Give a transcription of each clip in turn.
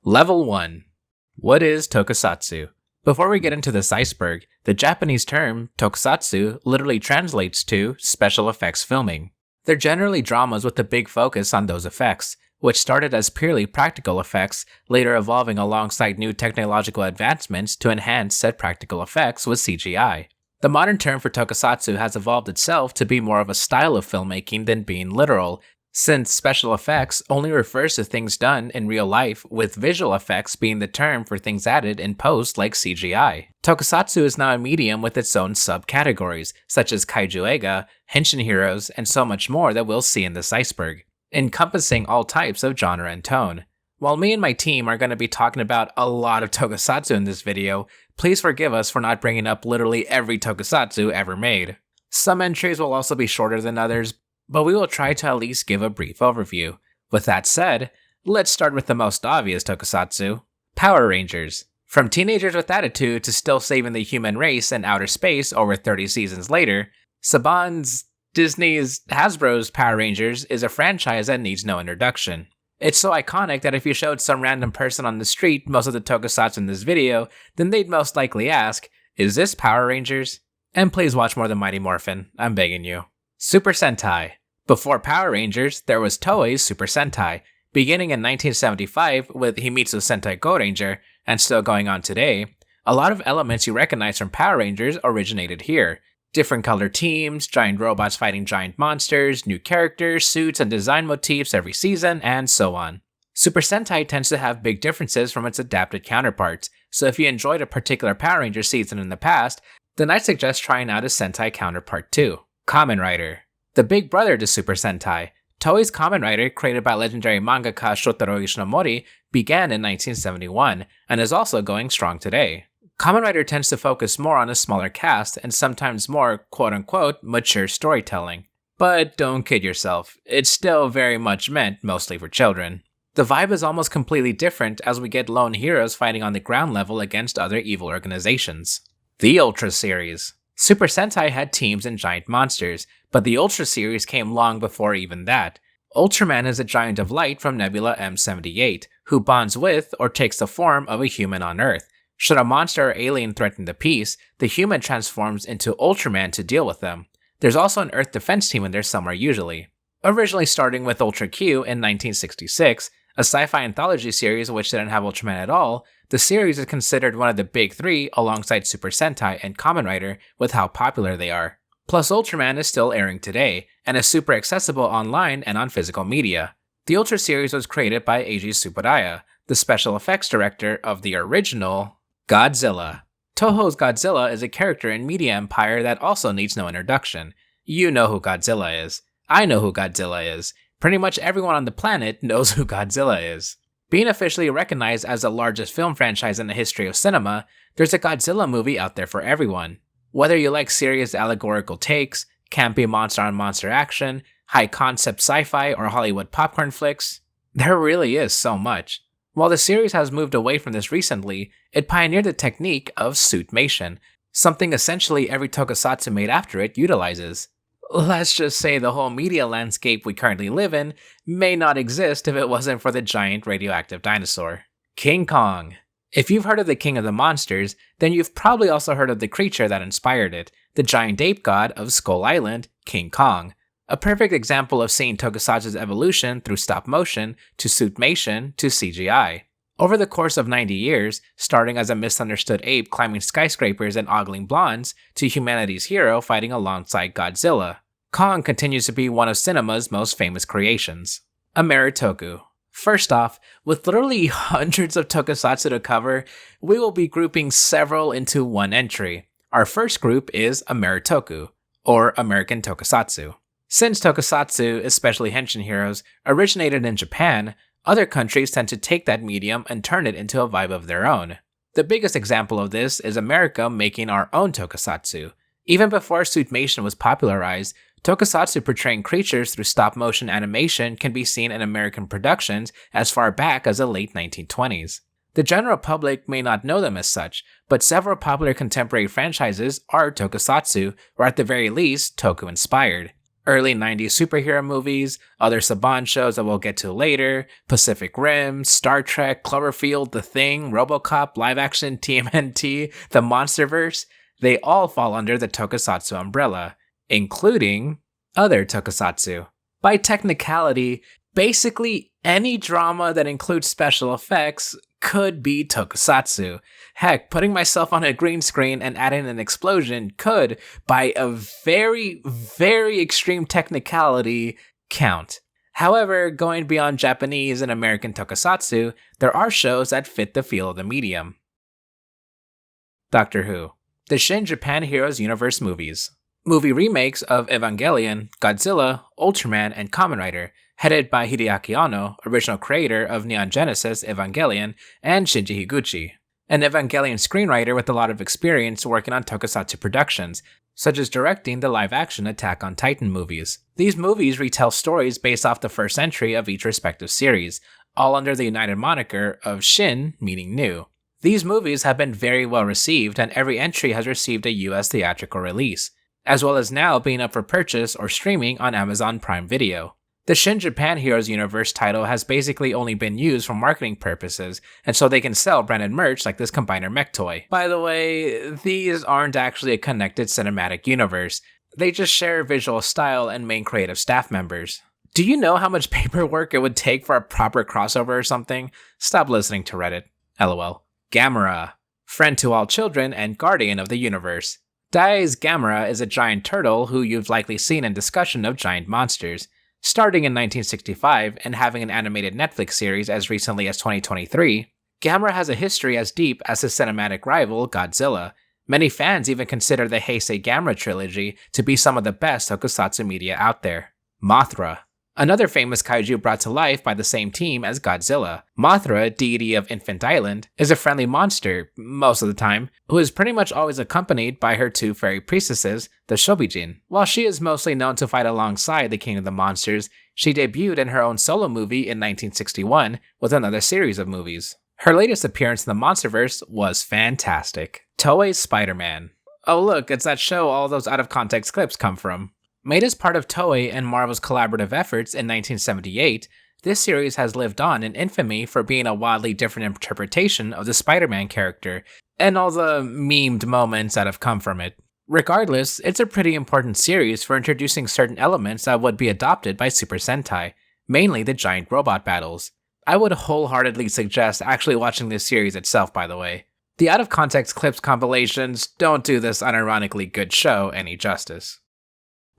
Level 1. What is tokusatsu? Before we get into this iceberg, the Japanese term tokusatsu literally translates to special effects filming. They're generally dramas with a big focus on those effects, which started as purely practical effects, later evolving alongside new technological advancements to enhance said practical effects with CGI. The modern term for tokusatsu has evolved itself to be more of a style of filmmaking than being literal, since special effects only refers to things done in real life, with visual effects being the term for things added in post like CGI. Tokusatsu is now a medium with its own subcategories, such as kaiju eiga, henshin heroes, and so much more that we'll see in this iceberg, encompassing all types of genre and tone. While me and my team are going to be talking about a lot of tokusatsu in this video, please forgive us for not bringing up literally every tokusatsu ever made. Some entries will also be shorter than others, but we will try to at least give a brief overview. With that said, let's start with the most obvious tokusatsu, Power Rangers. From teenagers with attitude to still saving the human race in outer space over 30 seasons later, Saban's, Disney's, Hasbro's Power Rangers is a franchise that needs no introduction. It's so iconic that if you showed some random person on the street most of the tokusatsu in this video, then they'd most likely ask, "Is this Power Rangers?" And please watch more than Mighty Morphin, I'm begging you. Super Sentai. Before Power Rangers, there was Toei's Super Sentai, beginning in 1975 with Himitsu Sentai Go Ranger, and still going on today. A lot of elements you recognize from Power Rangers originated here. Different color teams, giant robots fighting giant monsters, new characters, suits, and design motifs every season, and so on. Super Sentai tends to have big differences from its adapted counterparts, so if you enjoyed a particular Power Ranger season in the past, then I'd suggest trying out a Sentai counterpart too. Kamen Rider. The big brother to Super Sentai, Toei's Kamen Rider, created by legendary mangaka Shotaro Ishinomori, began in 1971, and is also going strong today. Kamen Rider tends to focus more on a smaller cast and sometimes more quote-unquote mature storytelling. But don't kid yourself, it's still very much meant mostly for children. The vibe is almost completely different as we get lone heroes fighting on the ground level against other evil organizations. The Ultra series. Super Sentai had teams and giant monsters, but the Ultra series came long before even that. Ultraman is a giant of light from Nebula M78, who bonds with or takes the form of a human on Earth. Should a monster or alien threaten the peace, the human transforms into Ultraman to deal with them. There's also an Earth defense team in there somewhere usually. Originally starting with Ultra Q in 1966, a sci-fi anthology series which didn't have Ultraman at all, the series is considered one of the big three alongside Super Sentai and Kamen Rider with how popular they are. Plus Ultraman is still airing today, and is super accessible online and on physical media. The Ultra series was created by Eiji Tsuburaya, the special effects director of the original Godzilla. Toho's Godzilla is a character in Media Empire that also needs no introduction. You know who Godzilla is. I know who Godzilla is. Pretty much everyone on the planet knows who Godzilla is. Being officially recognized as the largest film franchise in the history of cinema, there's a Godzilla movie out there for everyone. Whether you like serious allegorical takes, campy monster-on-monster action, high-concept sci-fi, or Hollywood popcorn flicks, there really is so much. While the series has moved away from this recently, it pioneered the technique of suitmation, something essentially every tokusatsu made after it utilizes. Let's just say the whole media landscape we currently live in may not exist if it wasn't for the giant radioactive dinosaur. King Kong. If you've heard of the King of the Monsters, then you've probably also heard of the creature that inspired it, the giant ape god of Skull Island, King Kong. A perfect example of seeing tokusatsu's evolution through stop motion to suitmation to CGI. Over the course of 90 years, starting as a misunderstood ape climbing skyscrapers and ogling blondes, to humanity's hero fighting alongside Godzilla, Kong continues to be one of cinema's most famous creations. Ameritoku. First off, with literally hundreds of tokusatsu to cover, we will be grouping several into one entry. Our first group is Ameritoku, or American Tokusatsu. Since tokusatsu, especially henshin heroes, originated in Japan, other countries tend to take that medium and turn it into a vibe of their own. The biggest example of this is America making our own tokusatsu. Even before suitmation was popularized, tokusatsu portraying creatures through stop-motion animation can be seen in American productions as far back as the late 1920s. The general public may not know them as such, but several popular contemporary franchises are tokusatsu, or at the very least, toku-inspired. early 90s superhero movies, other Saban shows that we'll get to later, Pacific Rim, Star Trek, Cloverfield, The Thing, RoboCop, live action, TMNT, the Monsterverse, they all fall under the tokusatsu umbrella, including other tokusatsu. By technicality, basically any drama that includes special effects could be tokusatsu. Heck, putting myself on a green screen and adding an explosion could, by a very, very extreme technicality, count. However, going beyond Japanese and American tokusatsu, there are shows that fit the feel of the medium. Doctor Who. The Shin Japan Heroes Universe movies. Movie remakes of Evangelion, Godzilla, Ultraman, and Kamen Rider, headed by Hideaki Anno, original creator of Neon Genesis Evangelion, and Shinji Higuchi, an Evangelion screenwriter with a lot of experience working on tokusatsu productions, such as directing the live-action Attack on Titan movies. These movies retell stories based off the first entry of each respective series, all under the united moniker of Shin, meaning new. These movies have been very well received, and every entry has received a US theatrical release, as well as now being up for purchase or streaming on Amazon Prime Video. The Shin Japan Heroes Universe title has basically only been used for marketing purposes, and so they can sell branded merch like this Combiner mech toy. By the way, these aren't actually a connected cinematic universe. They just share visual style and main creative staff members. Do you know how much paperwork it would take for a proper crossover or something? Stop listening to Reddit. LOL. Gamera. Friend to all children and guardian of the universe. Dai's Gamera is a giant turtle who you've likely seen in discussion of giant monsters. Starting in 1965 and having an animated Netflix series as recently as 2023, Gamera has a history as deep as his cinematic rival, Godzilla. Many fans even consider the Heisei Gamera trilogy to be some of the best tokusatsu media out there. Mothra. Another famous kaiju brought to life by the same team as Godzilla. Mothra, deity of Infant Island, is a friendly monster, most of the time, who is pretty much always accompanied by her two fairy priestesses, the Shobijin. While she is mostly known to fight alongside the King of the Monsters, she debuted in her own solo movie in 1961 with another series of movies. Her latest appearance in the Monsterverse was fantastic. Toei's Spider-Man. Oh look, it's that show all those out-of-context clips come from. Made as part of Toei and Marvel's collaborative efforts in 1978, this series has lived on in infamy for being a wildly different interpretation of the Spider-Man character, and all the memed moments that have come from it. Regardless, it's a pretty important series for introducing certain elements that would be adopted by Super Sentai, mainly the giant robot battles. I would wholeheartedly suggest actually watching this series itself, by the way. The out-of-context clips compilations don't do this unironically good show any justice.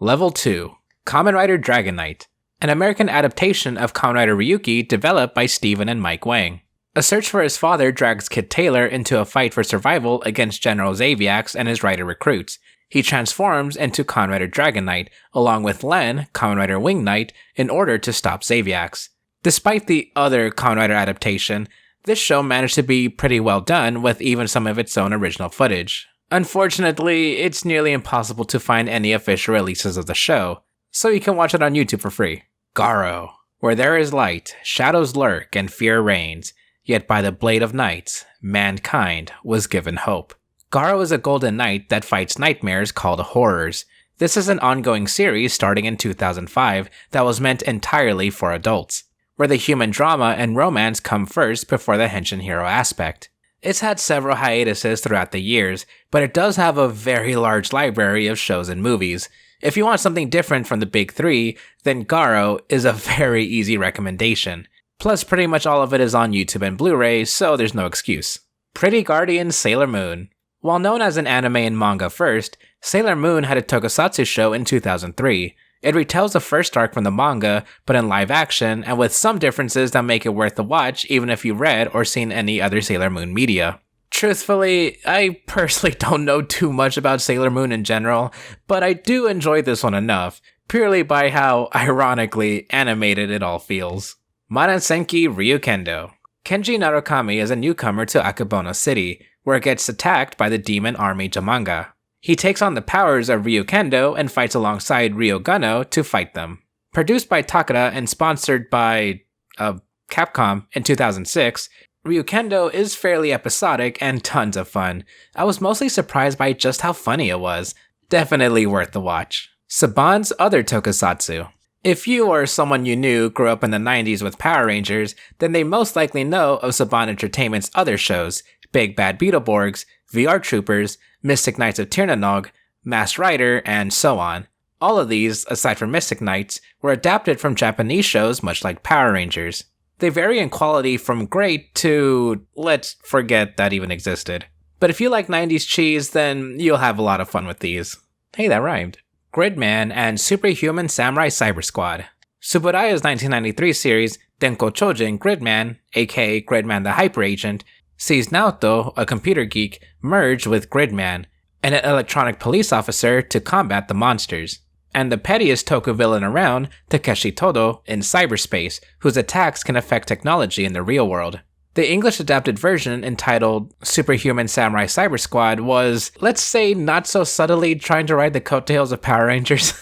Level 2. Kamen Rider Dragon Knight, an American adaptation of Kamen Rider Ryuki developed by Steven and Mike Wang. A search for his father drags Kid Taylor into a fight for survival against General Xaviax and his rider recruits. He transforms into Kamen Rider Dragon Knight, along with Len, Kamen Rider Wing Knight, in order to stop Xaviax. Despite the other Kamen Rider adaptation, this show managed to be pretty well done with even some of its own original footage. Unfortunately, it's nearly impossible to find any official releases of the show, so you can watch it on YouTube for free. Garo. Where there is light, shadows lurk and fear reigns, yet by the blade of night, mankind was given hope. Garo is a golden knight that fights nightmares called horrors. This is an ongoing series starting in 2005 that was meant entirely for adults, where the human drama and romance come first before the henshin hero aspect. It's had several hiatuses throughout the years, but it does have a very large library of shows and movies. If you want something different from the big three, then Garo is a very easy recommendation. Plus, pretty much all of it is on YouTube and Blu-ray, so there's no excuse. Pretty Guardian Sailor Moon. While known as an anime and manga first, Sailor Moon had a tokusatsu show in 2003. It retells the first arc from the manga, but in live action, and with some differences that make it worth the watch even if you've read or seen any other Sailor Moon media. Truthfully, I personally don't know too much about Sailor Moon in general, but I do enjoy this one enough, purely by how, ironically, animated it all feels. Manasenki Ryukendo. Kenji Narukami is a newcomer to Akebono City, where it gets attacked by the demon army Jamanga. He takes on the powers of Ryukendo and fights alongside Ryogano to fight them. Produced by Takara and sponsored by Capcom in 2006, Ryukendo is fairly episodic and tons of fun. I was mostly surprised by just how funny it was. Definitely worth the watch. Saban's other tokusatsu. If you or someone you knew grew up in the 90s with Power Rangers, then they most likely know of Saban Entertainment's other shows, Big Bad Beetleborgs, VR Troopers, Mystic Knights of Tirnanog, Masked Rider, and so on. All of these, aside from Mystic Knights, were adapted from Japanese shows much like Power Rangers. They vary in quality from great to, let's forget that even existed. But if you like 90s cheese, then you'll have a lot of fun with these. Hey, that rhymed. Gridman and Superhuman Samurai Cyber Squad. Tsuburaya's 1993 series, Denko Chojin Gridman, aka Gridman the Hyper Agent, sees Naoto, a computer geek, merge with Gridman, an electronic police officer, to combat the monsters, and the pettiest Toku villain around, Takeshi Todo, in cyberspace, whose attacks can affect technology in the real world. The English adapted version, entitled Superhuman Samurai Cyber Squad, was, let's say, not so subtly trying to ride the coattails of Power Rangers,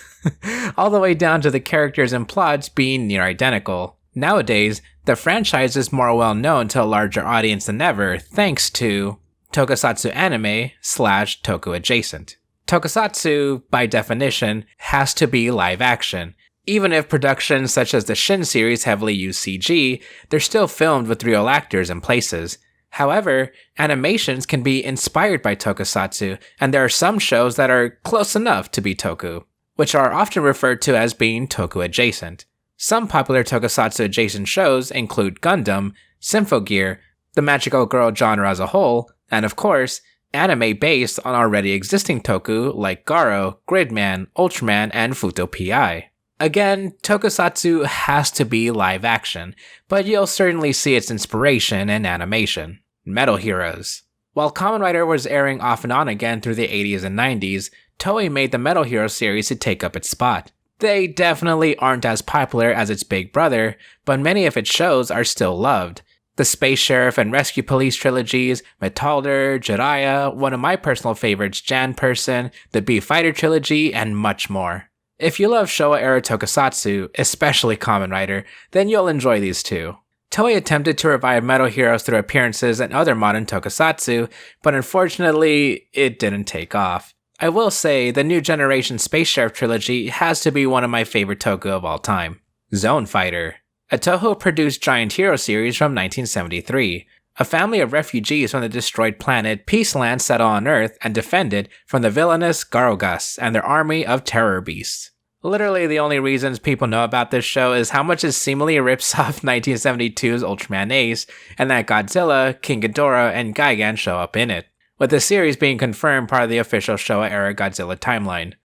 all the way down to the characters and plots being near identical. Nowadays, the franchise is more well known to a larger audience than ever thanks to tokusatsu anime / toku adjacent. Tokusatsu, by definition, has to be live action. Even if productions such as the Shin series heavily use CG, they're still filmed with real actors in places. However, animations can be inspired by tokusatsu, and there are some shows that are close enough to be toku, which are often referred to as being toku adjacent. Some popular tokusatsu adjacent shows include Gundam, Symphogear, the magical girl genre as a whole, and of course, anime based on already existing toku like Garo, Gridman, Ultraman, and Futo Pi. Again, tokusatsu has to be live action, but you'll certainly see its inspiration in animation. Metal Heroes. While Kamen Rider was airing off and on again through the 80s and 90s, Toei made the Metal Hero series to take up its spot. They definitely aren't as popular as its big brother, but many of its shows are still loved. The Space Sheriff and Rescue Police trilogies, Metalder, Jiraiya, one of my personal favorites, Jan Person, the B-Fighter trilogy, and much more. If you love Showa-era tokusatsu, especially Kamen Rider, then you'll enjoy these too. Toei attempted to revive Metal Heroes through appearances and other modern tokusatsu, but unfortunately, it didn't take off. I will say, the New Generation Space Sheriff trilogy has to be one of my favorite toku of all time. Zone Fighter. A Toho-produced giant hero series from 1973. A family of refugees from the destroyed planet Peaceland settle on Earth and defend it from the villainous Garogas and their army of terror beasts. Literally the only reasons people know about this show is how much it seemingly rips off 1972's Ultraman Ace, and that Godzilla, King Ghidorah, and Gigan show up in it, with the series being confirmed part of the official Showa-era Godzilla timeline.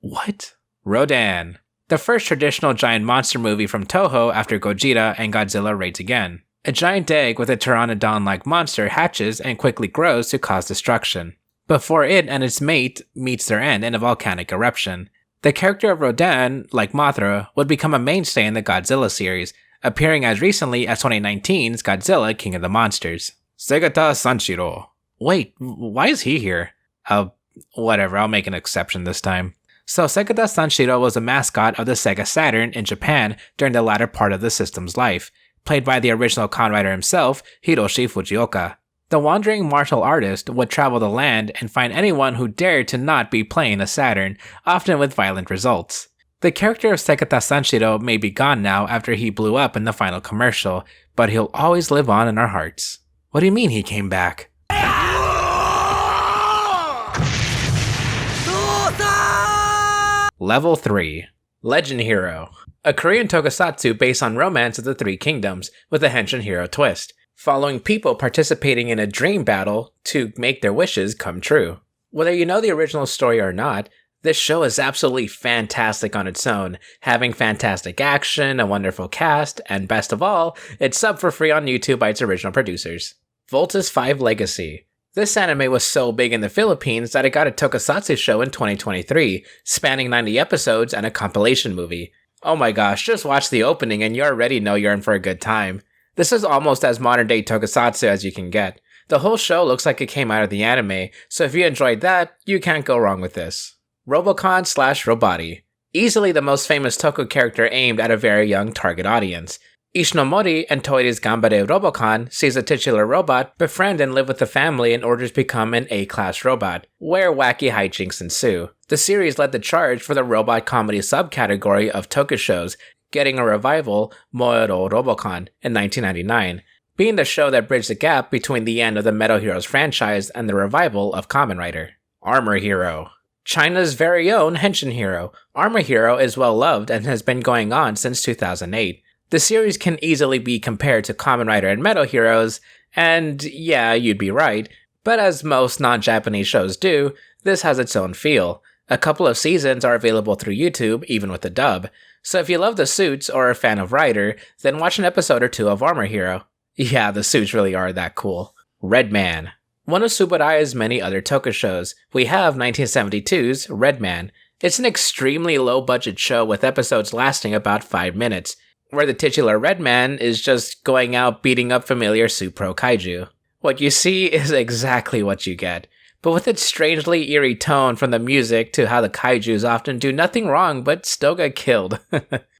What? Rodan. The first traditional giant monster movie from Toho after Gojira and Godzilla Raids Again. A giant egg with a pteranodon-like monster hatches and quickly grows to cause destruction, before it and its mate meets their end in a volcanic eruption. The character of Rodan, like Mothra, would become a mainstay in the Godzilla series, appearing as recently as 2019's Godzilla King of the Monsters. Segata Sanshiro. Wait, why is he here? Whatever, I'll make an exception this time. So Segata Sanshiro was a mascot of the Sega Saturn in Japan during the latter part of the system's life, played by the original Kamen Rider himself, Hiroshi Fujioka. The wandering martial artist would travel the land and find anyone who dared to not be playing a Saturn, often with violent results. The character of Segata Sanshiro may be gone now after he blew up in the final commercial, but he'll always live on in our hearts. What do you mean he came back? Level 3. Legend Hero. A Korean tokusatsu based on Romance of the Three Kingdoms with a henshin hero twist, following people participating in a dream battle to make their wishes come true. Whether you know the original story or not, this show is absolutely fantastic on its own, having fantastic action, a wonderful cast, and best of all, it's subbed for free on YouTube by its original producers. Voltus 5 Legacy. This anime was so big in the Philippines that it got a tokusatsu show in 2023, spanning 90 episodes and a compilation movie. Oh my gosh, just watch the opening and you already know you're in for a good time. This is almost as modern day tokusatsu as you can get. The whole show looks like it came out of the anime, so if you enjoyed that, you can't go wrong with this. Robocon / Roboti. Easily the most famous toku character aimed at a very young target audience. Ishinomori and Toei's Ganbare Robocan sees a titular robot befriend and live with the family in order to become an A-class robot, where wacky hijinks ensue. The series led the charge for the robot comedy subcategory of tokushows, getting a revival, Moero Robocan, in 1999, being the show that bridged the gap between the end of the Metal Heroes franchise and the revival of Kamen Rider. Armor Hero. China's very own Henshin hero, Armor Hero is well loved and has been going on since 2008. The series can easily be compared to Kamen Rider and Metal Heroes, and yeah, you'd be right, but as most non-Japanese shows do, this has its own feel. A couple of seasons are available through YouTube, even with the dub, so if you love the suits or are a fan of Rider, then watch an episode or two of Armor Hero. Yeah, the suits really are that cool. Red Man. One of Tsuburaya's many other tokushows, we have 1972's Red Man. It's an extremely low-budget show with episodes lasting about 5 minutes, where the titular Red Man is just going out beating up familiar Supro kaiju. What you see is exactly what you get, but with its strangely eerie tone from the music to how the kaijus often do nothing wrong but still get killed.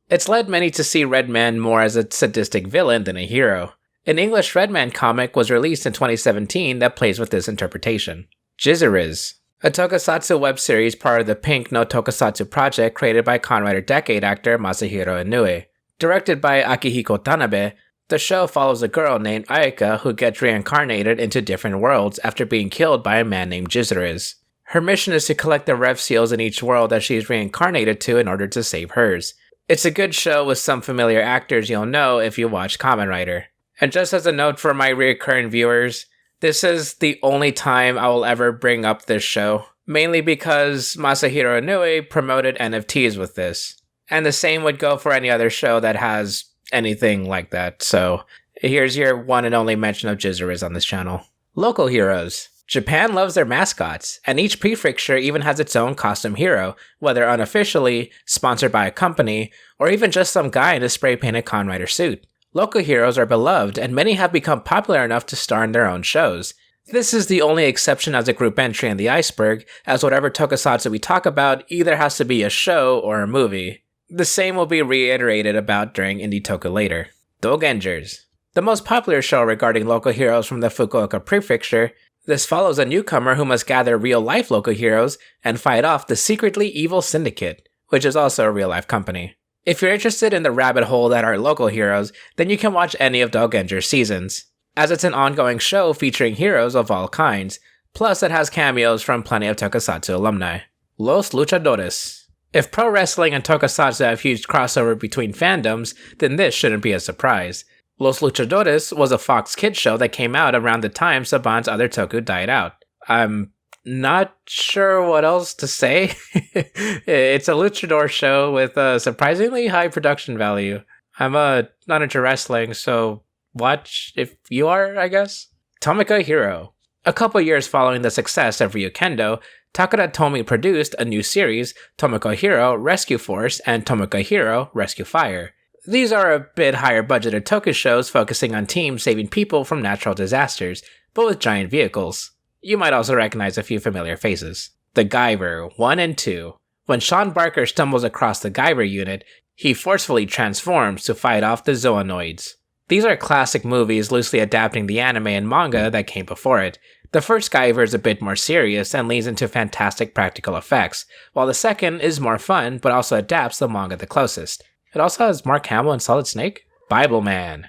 It's led many to see Red Man more as a sadistic villain than a hero. An English Red Man comic was released in 2017 that plays with this interpretation. Cydrixar, a tokusatsu web series part of the Pink no Tokusatsu project created by Kamen Rider Decade actor Masahiro Inoue. Directed by Akihiko Tanabe, the show follows a girl named Ayaka who gets reincarnated into different worlds after being killed by a man named Cydrixar. Her mission is to collect the rev seals in each world that she is reincarnated to in order to save hers. It's a good show with some familiar actors you'll know if you watch Kamen Rider. And just as a note for my recurring viewers, this is the only time I will ever bring up this show, mainly because Masahiro Inoue promoted NFTs with this. And the same would go for any other show that has anything like that, so here's your one and only mention of Cydrixar on this channel. Local heroes. Japan loves their mascots, and each prefecture even has its own costume hero, whether unofficially, sponsored by a company, or even just some guy in a spray-painted Kamen Rider suit. Local heroes are beloved, and many have become popular enough to star in their own shows. This is the only exception as a group entry in the iceberg, as whatever tokusatsu we talk about either has to be a show or a movie. The same will be reiterated about during Indie Toku later. Dogengers. The most popular show regarding local heroes from the Fukuoka prefecture, this follows a newcomer who must gather real-life local heroes and fight off the secretly evil syndicate, which is also a real-life company. If you're interested in the rabbit hole that are local heroes, then you can watch any of Dogenger's seasons, as it's an ongoing show featuring heroes of all kinds, plus it has cameos from plenty of tokusatsu alumni. Los Luchadores. If pro wrestling and tokusatsu have huge crossover between fandoms, then this shouldn't be a surprise. Los Luchadores was a Fox Kids show that came out around the time Saban's other toku died out. I'm not sure what else to say. It's a luchador show with a surprisingly high production value. I'm not into wrestling, so watch if you are, I guess. Tomika Hero. A couple years following the success of Ryukendo, Takara Tomy produced a new series, Tomika Hero Rescue Force and Tomika Hero Rescue Fire. These are a bit higher budgeted toku shows focusing on teams saving people from natural disasters, but with giant vehicles. You might also recognize a few familiar faces. The Guyver 1 and 2. When Sean Barker stumbles across the Guyver unit, he forcefully transforms to fight off the Zoonoids. These are classic movies loosely adapting the anime and manga that came before it. The first Guyver is a bit more serious and leans into fantastic practical effects, while the second is more fun but also adapts the manga the closest. It also has Mark Hamill and Solid Snake. Bible Man.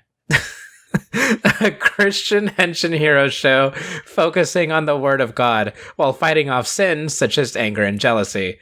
A Christian Henshin hero show focusing on the word of God while fighting off sins such as anger and jealousy.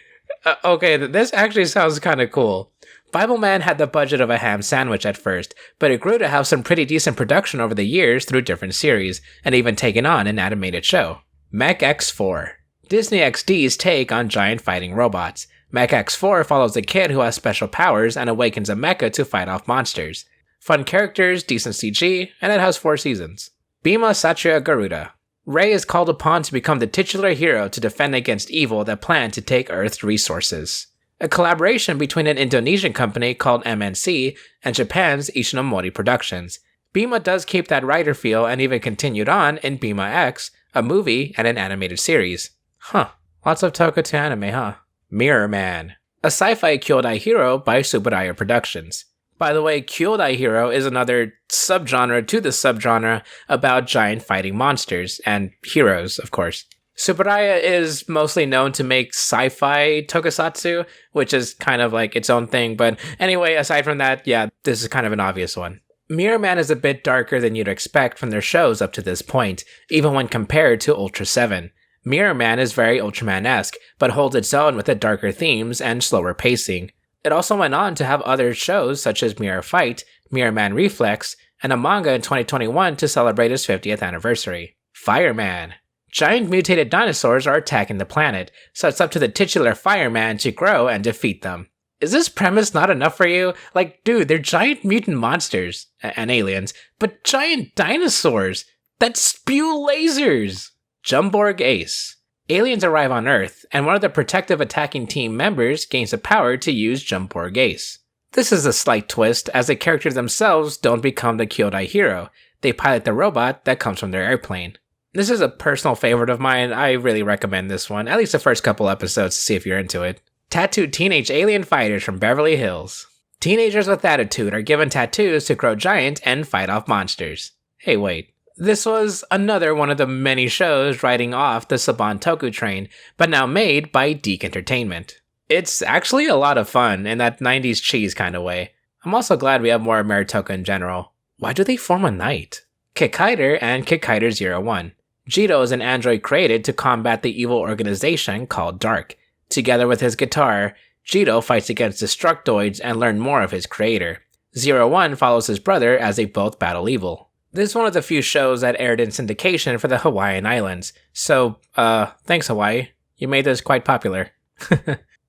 Okay, this actually sounds kind of cool. Bible Man had the budget of a ham sandwich at first, but it grew to have some pretty decent production over the years through different series, and even taken on an animated show. Mech X4. Disney XD's take on giant fighting robots. Mech X4 follows a kid who has special powers and awakens a mecha to fight off monsters. Fun characters, decent CG, and it has 4 seasons. Bima Satria Garuda. Rei is called upon to become the titular hero to defend against evil that plan to take Earth's resources. A collaboration between an Indonesian company called MNC and Japan's Ishinomori Productions. Bima does keep that writer feel and even continued on in Bima X, a movie and an animated series. Lots of toku to anime, huh? Mirror Man. A sci-fi kyodai hero by Tsuburaya Productions. By the way, Kyodai Hero is another subgenre to the subgenre about giant fighting monsters, and heroes, of course. Tsuburaya is mostly known to make sci-fi tokusatsu, which is kind of like its own thing, but anyway, aside from that, yeah, this is kind of an obvious one. Mirror Man is a bit darker than you'd expect from their shows up to this point, even when compared to Ultra 7. Mirror Man is very Ultraman-esque, but holds its own with the darker themes and slower pacing. It also went on to have other shows such as Mirror Fight, Mirror Man Reflex, and a manga in 2021 to celebrate its 50th anniversary. Fireman. Giant mutated dinosaurs are attacking the planet, so it's up to the titular Fireman to grow and defeat them. Is this premise not enough for you? Like, dude, they're giant mutant monsters and aliens, but giant dinosaurs that spew lasers! Jumborg Ace. Aliens arrive on Earth, and one of the protective attacking team members gains the power to use Jumborg Ace. This is a slight twist, as the characters themselves don't become the Kyodai Hero. They pilot the robot that comes from their airplane. This is a personal favorite of mine. I really recommend this one, at least the first couple episodes to see if you're into it. Tattooed teenage alien fighters from Beverly Hills. Teenagers with attitude are given tattoos to grow giant and fight off monsters. Hey, wait. This was another one of the many shows riding off the Saban Toku train, but now made by Deke Entertainment. It's actually a lot of fun in that 90s cheese kind of way. I'm also glad we have more Maritoku in general. Why do they form a knight? Kikaider and Kikaider 01. Jito is an android created to combat the evil organization called Dark. Together with his guitar, Jito fights against Destructoids and learns more of his creator. 01 follows his brother as they both battle evil. This is one of the few shows that aired in syndication for the Hawaiian Islands, so, thanks Hawaii. You made this quite popular.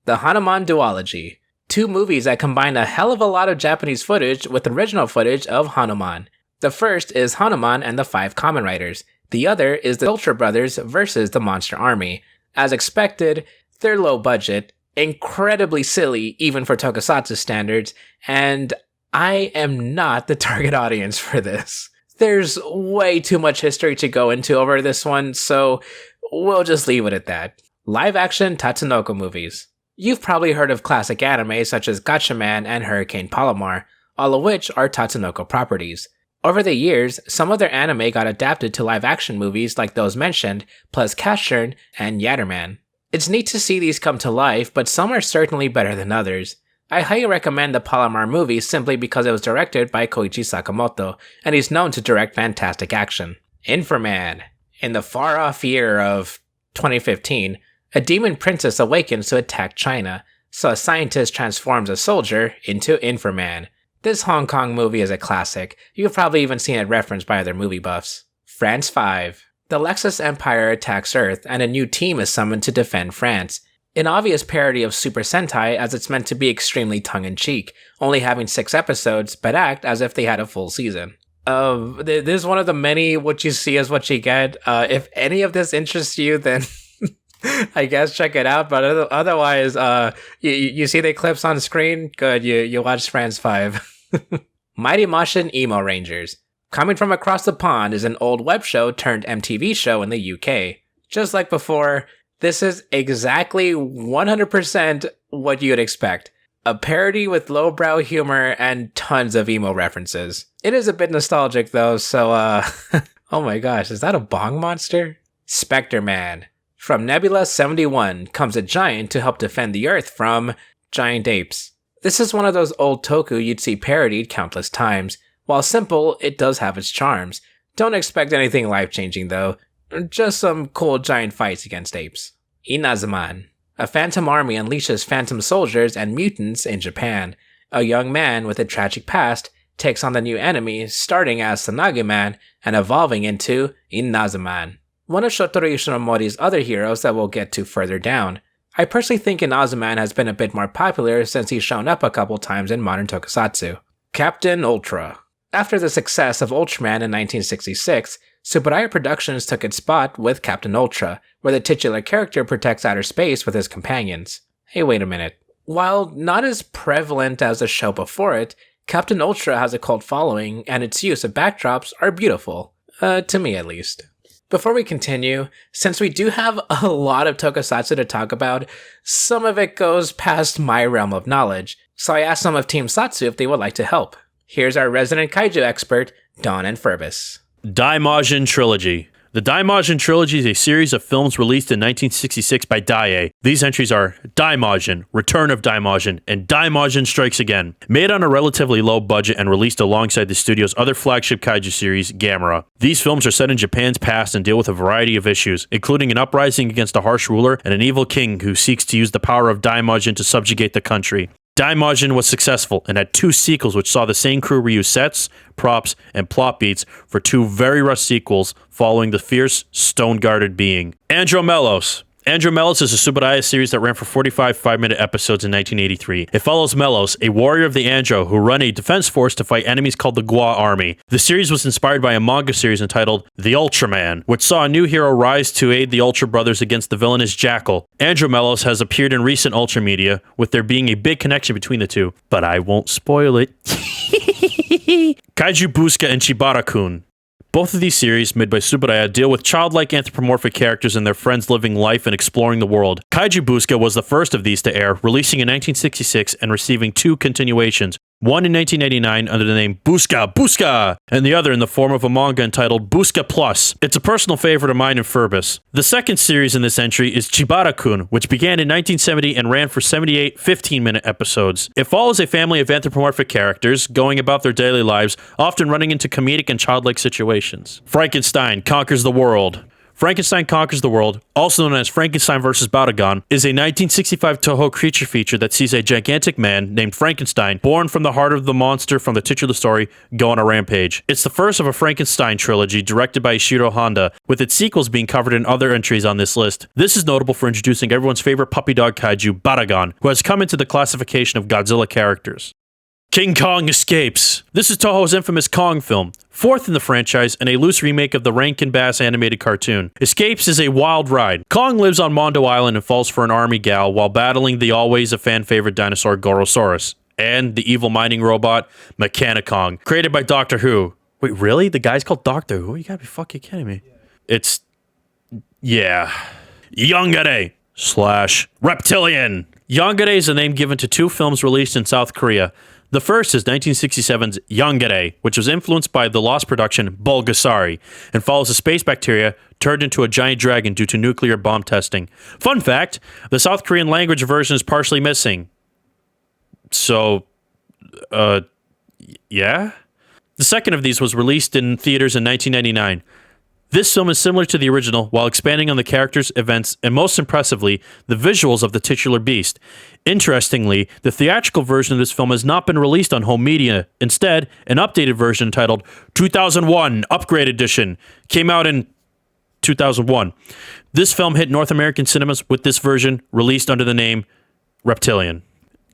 The Hanuman Duology. 2 movies that combine a hell of a lot of Japanese footage with original footage of Hanuman. The first is Hanuman and the 5 Kamen Riders. The other is the Ultra Brothers versus the Monster Army. As expected, they're low budget, incredibly silly even for tokusatsu standards, and I am not the target audience for this. There's way too much history to go into over this one, so we'll just leave it at that. Live-action Tatsunoko movies. You've probably heard of classic anime such as Gatchaman and Hurricane Palomar, all of which are Tatsunoko properties. Over the years, some of their anime got adapted to live-action movies like those mentioned, plus Cashern and Yatterman. It's neat to see these come to life, but some are certainly better than others. I highly recommend the Palomar movie simply because it was directed by Koichi Sakamoto, and he's known to direct fantastic action. Inframan. In the far-off year of 2015, a demon princess awakens to attack China, so a scientist transforms a soldier into Inframan. This Hong Kong movie is a classic. You've probably even seen it referenced by other movie buffs. France 5. The Lexus Empire attacks Earth, and a new team is summoned to defend France. An obvious parody of Super Sentai, as it's meant to be extremely tongue-in-cheek, only having 6 episodes, but act as if they had a full season. This is one of the many what you see is what you get. If any of this interests you, then I guess check it out, but otherwise, you see the clips on screen? Good, you watch France 5. Mighty Martian Emo Rangers. Coming from Across the Pond is an old web show turned MTV show in the UK. Just like before, this is exactly 100% what you'd expect. A parody with lowbrow humor and tons of emo references. It is a bit nostalgic though, so oh my gosh, is that a bong monster? Spectre Man. From Nebula 71 comes a giant to help defend the Earth from giant apes. This is one of those old toku you'd see parodied countless times. While simple, it does have its charms. Don't expect anything life-changing though. Just some cool giant fights against apes. Inazuman. A phantom army unleashes phantom soldiers and mutants in Japan. A young man with a tragic past takes on the new enemy, starting as Sanagiman and evolving into Inazuman, one of Shotaro Yoshinomori's other heroes that we'll get to further down. I personally think Inazuman has been a bit more popular since he's shown up a couple times in modern tokusatsu. Captain Ultra. After the success of Ultraman in 1966, Tsuburaya Productions took its spot with Captain Ultra, where the titular character protects outer space with his companions. Hey, wait a minute. While not as prevalent as the show before it, Captain Ultra has a cult following, and its use of backdrops are beautiful. To me at least. Before we continue, since we do have a lot of tokusatsu to talk about, some of it goes past my realm of knowledge. So I asked some of Team Satsu if they would like to help. Here's our resident kaiju expert, Don and Ferbus. Daimajin Trilogy. The Daimajin Trilogy is a series of films released in 1966 by Daiei. These entries are Daimajin, Return of Daimajin, and Daimajin Strikes Again. Made on a relatively low budget and released alongside the studio's other flagship kaiju series, Gamera. These films are set in Japan's past and deal with a variety of issues, including an uprising against a harsh ruler and an evil king who seeks to use the power of Daimajin to subjugate the country. Daimajin was successful and had 2 sequels which saw the same crew reuse sets, props, and plot beats for 2 very rushed sequels following the fierce, stone-guarded being. Andromelos. Andromelos is a Tsuburaya series that ran for 45 5-minute episodes in 1983. It follows Melos, a warrior of the Andro who run a defense force to fight enemies called the Gua Army. The series was inspired by a manga series entitled The Ultraman, which saw a new hero rise to aid the Ultra Brothers against the villainous Jackal. Andromelos has appeared in recent Ultra media, with there being a big connection between the two, but I won't spoil it. Kaiju Buska and Chibara-kun. Both of these series, made by Tsuburaya, deal with childlike anthropomorphic characters and their friends living life and exploring the world. Kaiju Buska was the first of these to air, releasing in 1966 and receiving 2 continuations. One in 1989 under the name Buska Buska, and the other in the form of a manga entitled Buska Plus. It's a personal favorite of mine and Ferbus. The second series in this entry is Chibara-kun, which began in 1970 and ran for 78 15-minute episodes. It follows a family of anthropomorphic characters going about their daily lives, often running into comedic and childlike situations. Frankenstein Conquers the World. Frankenstein Conquers the World, also known as Frankenstein vs. Batagon, is a 1965 Toho creature feature that sees a gigantic man named Frankenstein, born from the heart of the monster from the titular story, go on a rampage. It's the first of a Frankenstein trilogy directed by Ishiro Honda, with its sequels being covered in other entries on this list. This is notable for introducing everyone's favorite puppy dog kaiju, Batagon, who has come into the classification of Godzilla characters. King Kong Escapes. This is Toho's infamous Kong film, 4th in the franchise and a loose remake of the Rankin Bass animated cartoon. Escapes is a wild ride. Kong lives on Mondo Island and falls for an army gal while battling the always a fan favorite dinosaur Gorosaurus and the evil mining robot Mechanicong, created by Doctor Who. Wait, really? The guy's called Doctor Who? You gotta be fucking kidding me. It's... yeah. Yongare / Reptilian. Yongare is a name given to 2 films released in South Korea. The first is 1967's Yongare, which was influenced by the lost production Bulgasari, and follows a space bacteria turned into a giant dragon due to nuclear bomb testing. Fun fact, the South Korean language version is partially missing. So, yeah? The second of these was released in theaters in 1999. This film is similar to the original while expanding on the characters, events, and most impressively, the visuals of the titular beast. Interestingly, the theatrical version of this film has not been released on home media. Instead, an updated version titled 2001 Upgrade Edition came out in 2001. This film hit North American cinemas with this version released under the name Reptilian.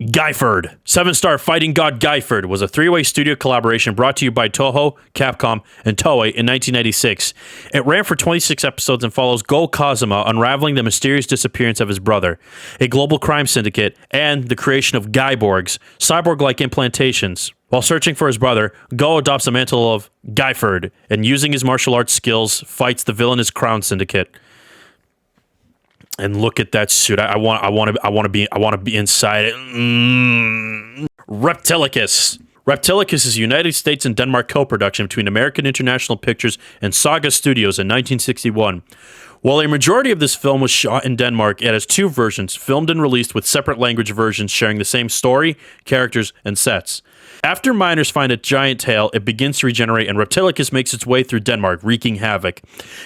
Guyford. 7-star fighting god Guyford was a 3-way studio collaboration brought to you by Toho, Capcom, and Toei in 1996. It ran for 26 episodes and follows Go Kazuma unraveling the mysterious disappearance of his brother, a global crime syndicate, and the creation of Guyborgs, cyborg-like implantations. While searching for his brother, Go adopts the mantle of Guyford, and using his martial arts skills, fights the villainous Crown Syndicate. And look at that suit. I want to be inside it. Reptilicus. Reptilicus is a United States and Denmark co-production between American International Pictures and Saga Studios in 1961. While a majority of this film was shot in Denmark, it has 2 versions, filmed and released with separate language versions sharing the same story, characters, and sets. After miners find a giant tail, it begins to regenerate, and Reptilicus makes its way through Denmark, wreaking havoc.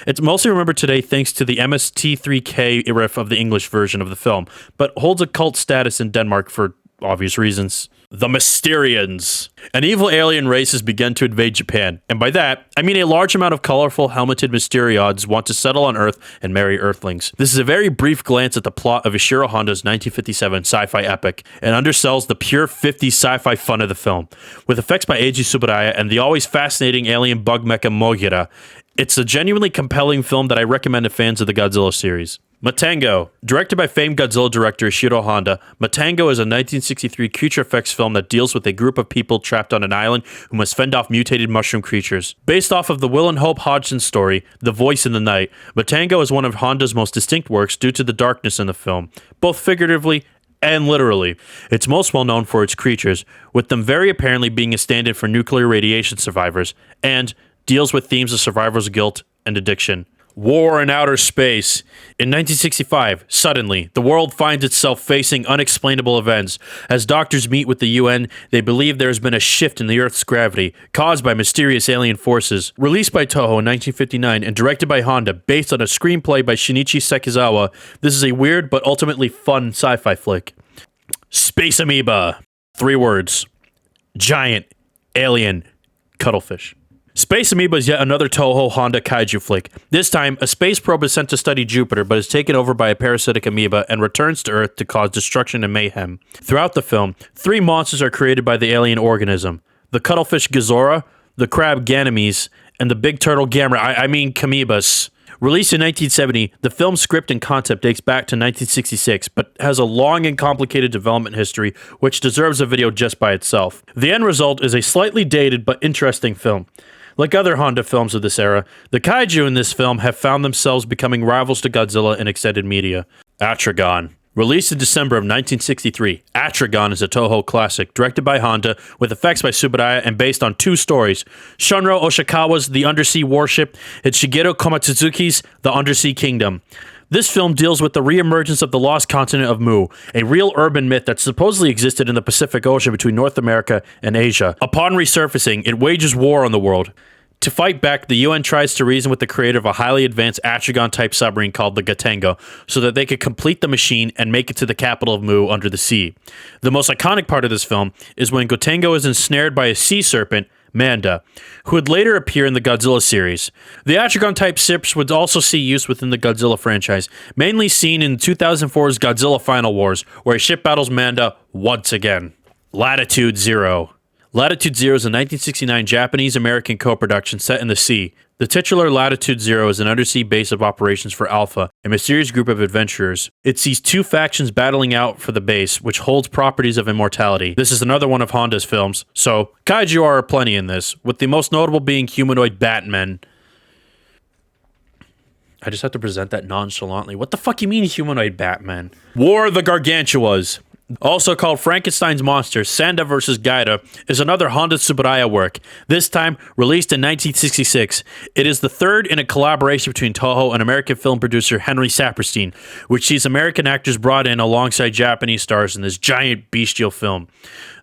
It's mostly remembered today thanks to the MST3K riff of the English version of the film, but holds a cult status in Denmark for obvious reasons. The Mysterians. An evil alien race has begun to invade Japan, and by that, I mean a large amount of colorful helmeted Mysteriods want to settle on Earth and marry Earthlings. This is a very brief glance at the plot of Ishiro Honda's 1957 sci-fi epic, and undersells the pure 50s sci-fi fun of the film. With effects by Eiji Tsuburaya and the always fascinating alien bug mecha Mogira, it's a genuinely compelling film that I recommend to fans of the Godzilla series. Matango. Directed by famed Godzilla director Ishiro Honda, Matango is a 1963 creature effects film that deals with a group of people trapped on an island who must fend off mutated mushroom creatures. Based off of the Will and Hope Hodgson story, The Voice in the Night, Matango is one of Honda's most distinct works due to the darkness in the film, both figuratively and literally. It's most well known for its creatures, with them very apparently being a stand-in for nuclear radiation survivors, and deals with themes of survivor's guilt and addiction. War in outer space. In 1965, suddenly, the world finds itself facing unexplainable events. As doctors meet with the UN, they believe there has been a shift in the Earth's gravity, caused by mysterious alien forces. Released by Toho in 1959 and directed by Honda, based on a screenplay by Shinichi Sekizawa, this is a weird but ultimately fun sci-fi flick. Space Amoeba. 3 words. Giant. Alien. Cuttlefish. Space Amoeba is yet another Toho Honda kaiju flick. This time, a space probe is sent to study Jupiter, but is taken over by a parasitic amoeba and returns to Earth to cause destruction and mayhem. Throughout the film, 3 monsters are created by the alien organism. The cuttlefish Gazora, the crab Ganymedes, and the big turtle Camoebus. Released in 1970, the film's script and concept dates back to 1966, but has a long and complicated development history, which deserves a video just by itself. The end result is a slightly dated but interesting film. Like other Honda films of this era, the kaiju in this film have found themselves becoming rivals to Godzilla in extended media. Atragon. Released in December of 1963, Atragon is a Toho classic, directed by Honda, with effects by Tsuburaya, and based on 2 stories. Shunro Oshikawa's The Undersea Warship and Shigeru Komatsuzuki's The Undersea Kingdom. This film deals with the reemergence of the lost continent of Mu, a real urban myth that supposedly existed in the Pacific Ocean between North America and Asia. Upon resurfacing, it wages war on the world. To fight back, the UN tries to reason with the creator of a highly advanced Atragon-type submarine called the Gatengo, so that they could complete the machine and make it to the capital of Mu under the sea. The most iconic part of this film is when Gatengo is ensnared by a sea serpent, Manda, who would later appear in the Godzilla series. The Atragon-type ships would also see use within the Godzilla franchise, mainly seen in 2004's Godzilla Final Wars, where a ship battles Manda once again. Latitude Zero. Latitude Zero is a 1969 Japanese-American co-production set in the sea. The titular Latitude Zero is an undersea base of operations for Alpha, a mysterious group of adventurers. It sees 2 factions battling out for the base, which holds properties of immortality. This is another one of Honda's films, so kaiju are plenty in this, with the most notable being humanoid Batmen. I just have to present that nonchalantly. What the fuck you mean humanoid Batman? War of the Gargantuas. Also called Frankenstein's Monster, Sanda vs. Gaida, is another Honda Tsuburaya work, this time released in 1966. It is the third in a collaboration between Toho and American film producer Henry Saperstein, which sees American actors brought in alongside Japanese stars in this giant bestial film.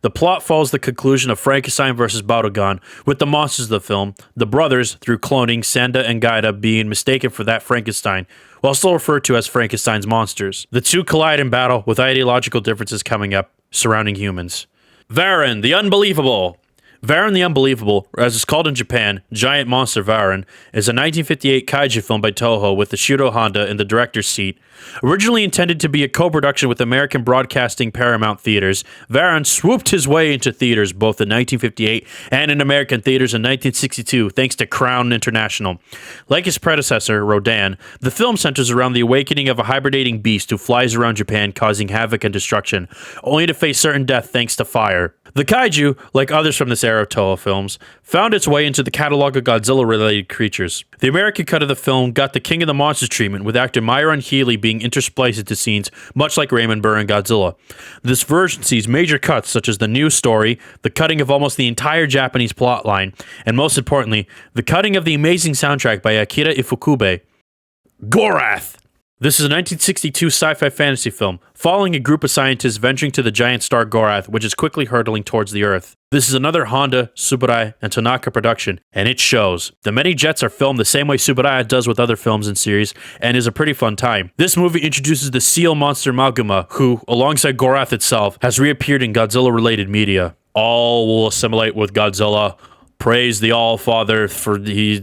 The plot follows the conclusion of Frankenstein vs. Barugan, with the monsters of the film, the brothers, through cloning, Sanda and Gaida being mistaken for that Frankenstein, while still referred to as Frankenstein's monsters. The 2 collide in battle, with ideological differences coming up surrounding humans. Varan, the Unbelievable. Varan the Unbelievable, or as it's called in Japan, Giant Monster Varan, is a 1958 kaiju film by Toho with Ishiro Honda in the director's seat. Originally intended to be a co-production with American Broadcasting Paramount Theaters, Varan swooped his way into theaters both in 1958 and in American theaters in 1962 thanks to Crown International. Like his predecessor, Rodan, the film centers around the awakening of a hibernating beast who flies around Japan causing havoc and destruction, only to face certain death thanks to fire. The kaiju, like others from this era of Toho films, found its way into the catalog of Godzilla-related creatures. The American cut of the film got the King of the Monsters treatment, with actor Myron Healy being interspliced into scenes much like Raymond Burr in Godzilla. This version sees major cuts such as the new story, the cutting of almost the entire Japanese plotline, and most importantly, the cutting of the amazing soundtrack by Akira Ifukube. Gorath! This is a 1962 sci-fi fantasy film, following a group of scientists venturing to the giant star Gorath, which is quickly hurtling towards the Earth. This is another Honda, Tsuburaya, and Tanaka production, and it shows. The many jets are filmed the same way Tsuburaya does with other films and series, and is a pretty fun time. This movie introduces the seal monster Maguma, who, alongside Gorath itself, has reappeared in Godzilla-related media. All will assimilate with Godzilla. Praise the All-Father for the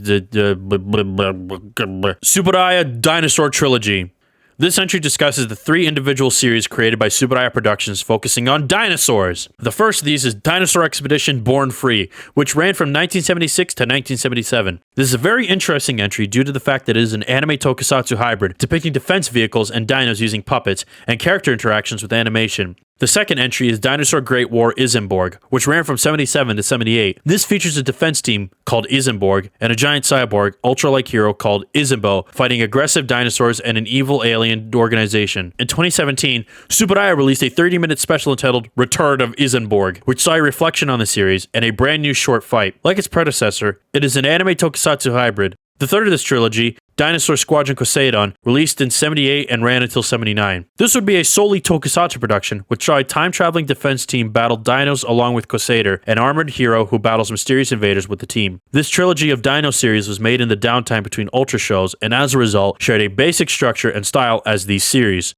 Tsuburaya Dinosaur Trilogy. This entry discusses the 3 individual series created by Tsuburaya Productions focusing on dinosaurs. The first of these is Dinosaur Expedition Born Free, which ran from 1976 to 1977. This is a very interesting entry due to the fact that it is an anime tokusatsu hybrid, depicting defense vehicles and dinos using puppets, and character interactions with animation. The second entry is Dinosaur Great War Isenborg, which ran from 77 to 78. This features a defense team called Isenborg and a giant cyborg, ultra-like hero called Isenbo, fighting aggressive dinosaurs and an evil alien organization. In 2017, Tsuburaya released a 30-minute special entitled Return of Isenborg, which saw a reflection on the series and a brand new short fight. Like its predecessor, it is an anime tokusatsu hybrid. The third of this trilogy, Dinosaur Squadron Koseidon, released in 78 and ran until 79. This would be a solely tokusatsu production, which saw a time-traveling defense team battle dinos along with Crusader, an armored hero who battles mysterious invaders with the team. This trilogy of Dino series was made in the downtime between Ultra shows, and as a result, shared a basic structure and style as these series.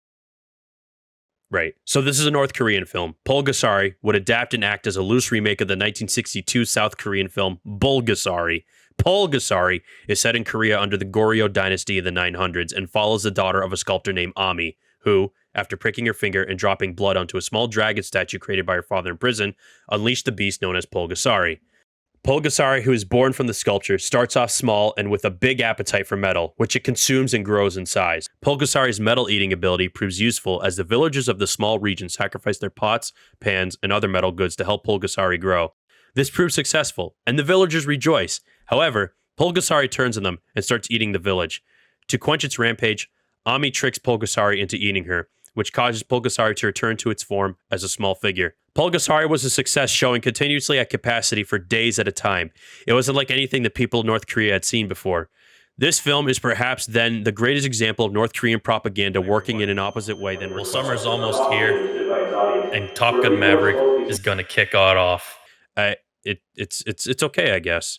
Right. So this is a North Korean film. Pulgasari would adapt and act as a loose remake of the 1962 South Korean film Bulgasari. Pulgasari is set in Korea under the Goryeo dynasty in the 900s and follows the daughter of a sculptor named Ami, who, after pricking her finger and dropping blood onto a small dragon statue created by her father in prison, unleashed the beast known as Pulgasari. Pulgasari, who is born from the sculpture, starts off small and with a big appetite for metal, which it consumes and grows in size. Pulgasari's metal-eating ability proves useful as the villagers of the small region sacrifice their pots, pans, and other metal goods to help Pulgasari grow. This proves successful, and the villagers rejoice. However, Pulgasari turns on them and starts eating the village. To quench its rampage, Ami tricks Pulgasari into eating her, which causes Pulgasari to return to its form as a small figure. Pulgasari was a success, showing continuously at capacity for days at a time. It wasn't like anything that people in North Korea had seen before. This film is perhaps then the greatest example of North Korean propaganda working in an opposite way than... Well, summer's almost here, and Top Gun Maverick is going to kick it off. It's okay, I guess.